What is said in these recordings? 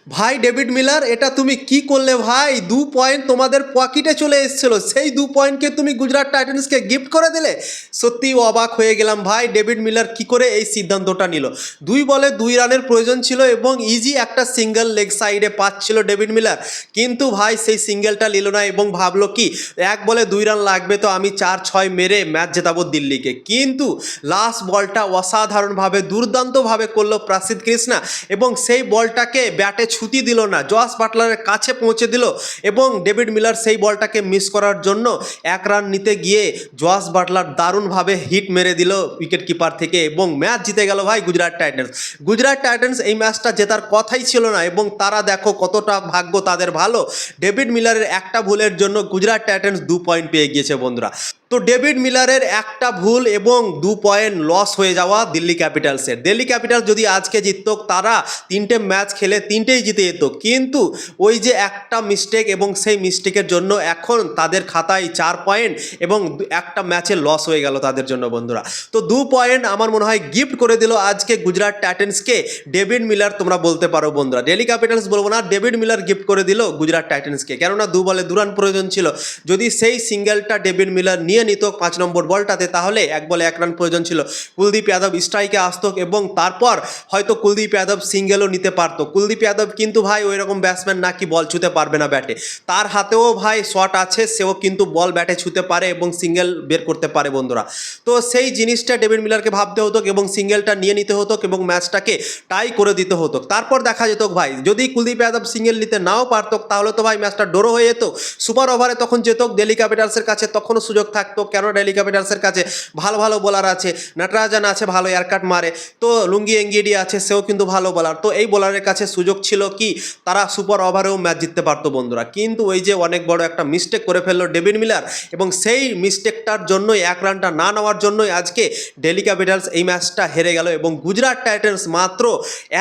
ভাই David Miller, এটা তুমি কি করলে ভাই? 2 পয়েন্ট তোমাদের পকেটে চলে এসেছিল, সেই 2 পয়েন্টকে তুমি গুজরাট টাইটান্সকে গিফট করে দিলে। সত্যি অবাক হয়ে গেলাম ভাই, ডেভিড মিলার কি করে এই সিদ্ধান্তটা নিল। 2 বলে 2 রানের প্রয়োজন ছিল এবং ইজি একটা সিঙ্গেল লেগ সাইডে পাচ্ছিল ডেভিড মিলার, কিন্তু ভাই সেই সিঙ্গেলটা নিল না এবং ভাবলো কি 1 বলে 2 রান লাগবে তো আমি 4-6 মেরে ম্যাচ জেতাবো দিল্লিকে। কিন্তু লাস্ট বলটা অসাধারণভাবে দুর্দান্তভাবে করলো প্রসিদ্ধ কৃষ্ণা এবং সেই বলটাকে ব্যাটে ছুটি দিল না, জস বাটলারের কাছে পৌঁছে দিল এবং ডেভিড মিলার সেই বলটাকে মিস করার জন্য 1 রান নিতে গিয়ে জস বাটলার দারুণভাবে হিট মেরে দিল উইকেট কিপার থেকে এবং ম্যাচ জিতে গেল ভাই গুজরাট টাইটান্স। গুজরাট টাইটান্স এই ম্যাচটা জেতার কথাই ছিল না এবং তারা দেখো কতটা ভাগ্য তাদের ভালো, ডেভিড মিলারের একটা ভুলের জন্য গুজরাট টাইটান্স 2 পয়েন্ট পেয়ে গিয়েছে বন্ধুরা। তো ডেভিড মিলারের একটা ভুল এবং 2 পয়েন্ট লস হয়ে যাওয়া দিল্লি ক্যাপিটালসের। দিল্লি ক্যাপিটালস যদি আজকে জিতত, তারা 3টে ম্যাচ খেলে 3টেই জিতে যেত, কিন্তু ওই যে একটা মিস্টেক এবং সেই মিস্টেকের জন্য এখন তাদের খাতায় 4 পয়েন্ট এবং একটা ম্যাচে লস হয়ে গেল তাদের জন্য বন্ধুরা। তো 2 পয়েন্ট আমার মনে হয় গিফট করে দিল আজকে গুজরাট টাইটান্সকে ডেভিড মিলার, তোমরা বলতে পারো বন্ধুরা। দিল্লি ক্যাপিটালস বলবো না, ডেভিড মিলার গিফট করে দিল গুজরাট টাইটান্সকে, কেননা 2 বলে 2 রান প্রয়োজন ছিল। যদি সেই সিঙ্গেলটা ডেভিড মিলার নিয়ে নিত 5 নম্বর বলটাতে, তাহলে 1 বলে 1 রান প্রয়োজন ছিল, কুলদীপ যাদব স্ট্রাইকে আসতো এবং তারপর হয়তো কুলদীপ যাদব সিঙ্গেলও নিতে পারতো। কুলদীপ যাদব কিন্তু ভাই ওই রকম ব্যাটসম্যান না কি বল ছুঁতে পারবে না ব্যাটে, তার হাতেও ভাই শট আছে, সেও কিন্তু বল ব্যাটে ছুঁতে পারে এবং সিঙ্গেল বের করতে পারে বন্ধুরা। তো সেই জিনিসটা ডেভিড মিলারকে ভাবতে হতো এবং সিঙ্গেলটা নিয়ে নিতে হতো এবং ম্যাচটাকে টাই করে দিতে হতো। তারপর দেখা যেত ভাই যদি কুলদীপ যাদব সিঙ্গেল নিতে নাও পারত, তাহলে তো ভাই ম্যাচটা ড্র হয়ে যেত। সুপার ওভারে তখন যেত দিল্লি ক্যাপিটালসের কাছে, তখনও সুযোগ থাকতো, কেন দিল্লি ক্যাপিটালসের কাছে ভালো ভালো বোলার আছে, নটরাজন আছে ভালো এয়ারকাট মারে, তো লুঙ্গি এঙ্গিডি আছে, সেও কিন্তু ভালো বোলার। তো এই বোলারের কাছে সুযোগ ছিল কি তারা সুপার ওভারেও ম্যাচ জিততে পারতো বন্ধুরা। কিন্তু ওই যে অনেক বড় একটা মিস্টেক করে ফেললো ডেভিড মিলার এবং সেই মিস্টেকটার জন্যই 1 রানটা না নেওয়ার জন্যই আজকে দিল্লি ক্যাপিটালস এই ম্যাচটা হেরে গেল এবং গুজরাট টাইটান্স মাত্র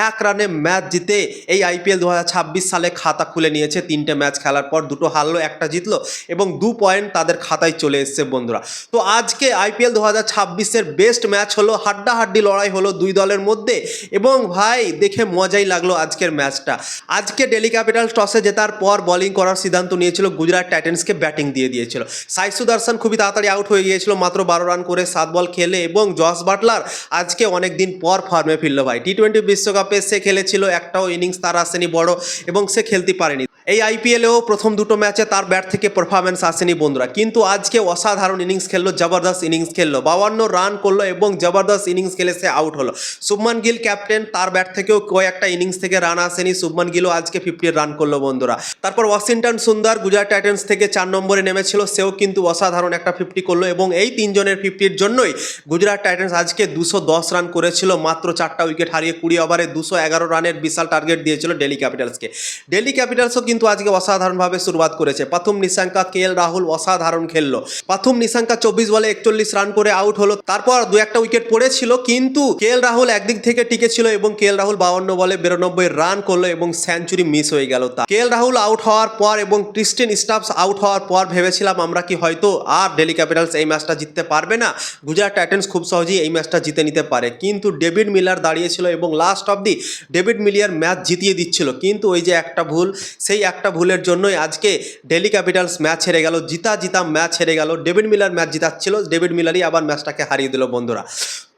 1 রানে ম্যাচ জিতে এই আইপিএল 2026 সালে খাতা খুলে নিয়েছে। 3টে ম্যাচ খেলার পর 2টো হারলো, একটা জিতলো এবং 2 পয়েন্ট তাদের খাতায় চলে এসছে বন্ধুরা। তো আজকে আইপিএল 2026-এর বেস্ট ম্যাচ হলো, হাড্ডাহাড্ডি লড়াই হলো 2 দলের মধ্যে এবং ভাই দেখে মজাই লাগলো আজকের ম্যাচটা। আজকে দিল্লি ক্যাপিটালস টসে জেতার পর বোলিং করার সিদ্ধান্ত নিয়েছিল, গুজরাট টাইটান্সকে ব্যাটিং দিয়ে দিয়েছিল। সাই সুদর্শন খুবই তাড়াতাড়ি আউট হয়ে গিয়েছিল মাত্র 12 রান করে 7 বল খেলে এবং জস বাটলার আজকে অনেক দিন পর ফর্মে ফিরল ভাই। টি20 বিশ্বকাপে সে খেলেছিল, একটাও ইনিংস তার আসেনি বড় এবং সে খেলতে পারেনি। এই আইপিএলেও প্রথম 2টো ম্যাচে তার ব্যাট থেকে পারফরমেন্স আসেনি বন্ধুরা, কিন্তু আজকে অসাধারণ ইনিংস খেললো, জবরদস্ত ইনিংস খেললো, 52 রান করলো এবং জবরদস্ত ইনিংস খেলে সে আউট হলো। শুভমান গিল ক্যাপ্টেন, তার ব্যাট থেকেও কয়েকটা ইনিংস থেকে রান আসেনি, শুভমান গিলও আজকে 50 রান করলো বন্ধুরা। তারপর ওয়াশিংটন সুন্দর গুজরাট টাইটান্স থেকে 4 নম্বরে নেমেছিল, সেও কিন্তু অসাধারণ একটা 50 করলো এবং এই 3জনের 50-র জন্যই গুজরাট টাইটান্স আজকে 210 রান করেছিল, মাত্র 4টা উইকেট হারিয়ে 20 ওভারে 211 রানের বিশাল টার্গেট দিয়েছিল দিল্লি ক্যাপিটালসকে। দিল্লি ক্যাপিটালসও কিন্তু আজকে অসাধারণভাবে শুরুয়াত করেছে। প্রথম নিশাঙ্কা, কেএল রাহুল অসাধারণ খেললো। প্রথম নিশাঙ্কা 24 বলে 41 রান করে আউট হলো, তারপর 2-1টা উইকেট পড়েছিল, কিন্তু কেএল রাহুল একদিক থেকে টিকে ছিল এবং কেএল রাহুল 52 বলে 92 রান করলো এবং সেঞ্চুরি মিস হয়ে গেল। তা কেএল রাহুল আউট হওয়ার পর এবং ক্রিস্টিন স্টাফস আউট হওয়ার পর ভেবেছিলাম আমরা কি হয়তো আর দিল্লি ক্যাপিটালস এই ম্যাচটা জিততে পারবে না, গুজরাট টাইটান্স খুব সহজেই এই ম্যাচটা জিতে নিতে পারে, কিন্তু ডেভিড মিলার দাঁড়িয়েছিল এবং লাস্ট অবধি ডেভিড মিলিয়ার ম্যাচ জিতিয়ে দিচ্ছিল। কিন্তু ওই যে একটা ভুল, সেই একটা ভুলের জন্যই আজকে দিল্লি ক্যাপিটালস ম্যাচ হেরে গেল, জিতা ম্যাচ হেরে গেল। ডেভিড মিলার ম্যাচ জিতাচ্ছিল, ডেভিড মিলারই আবার ম্যাচটাকে হারিয়ে দিল বন্ধুরা।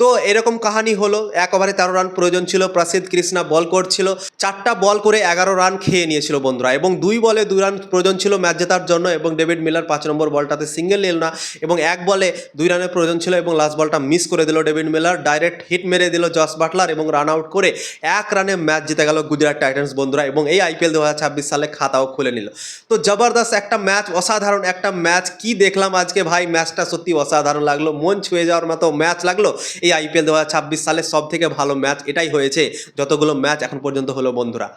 তো এরকম কাহিনী হলো। 1 ওভারে 13 রান প্রয়োজন ছিল, প্রসিদ্ধ কৃষ্ণা বল করছিল, 4টা বল করে 11 রান খেয়ে নিয়েছিল বন্ধুরা এবং 2 বলে 2 রান প্রয়োজন ছিল ম্যাচ জেতার জন্য এবং ডেভিড মিলার 5 নম্বর বলটাতে সিঙ্গেল নিল না এবং 1 বলে 2 রানের প্রয়োজন ছিল এবং লাস্ট বলটা মিস করে দিল ডেভিড মিলার, ডাইরেক্ট হিট মেরে দিল জস বাটলার এবং রান আউট করে 1 রানে ম্যাচ জিতে গেল গুজরাট টাইটান্স বন্ধুরা এবং এই আইপিএল 2026 সালে খাতাও খুলে নিল। তো জবরদস্ত একটা ম্যাচ, অসাধারণ একটা ম্যাচ, কি দেখলাম আজকে ভাই, ম্যাচটা সত্যি অসাধারণ লাগলো, মন ছুঁয়ে যাওয়ার মতো ম্যাচ লাগলো। এই আইপিএল 2026 সালে সব থেকে ভালো ম্যাচ এটাই হয়েছে যতগুলো ম্যাচ এখন পর্যন্ত হলো বন্ধুরা।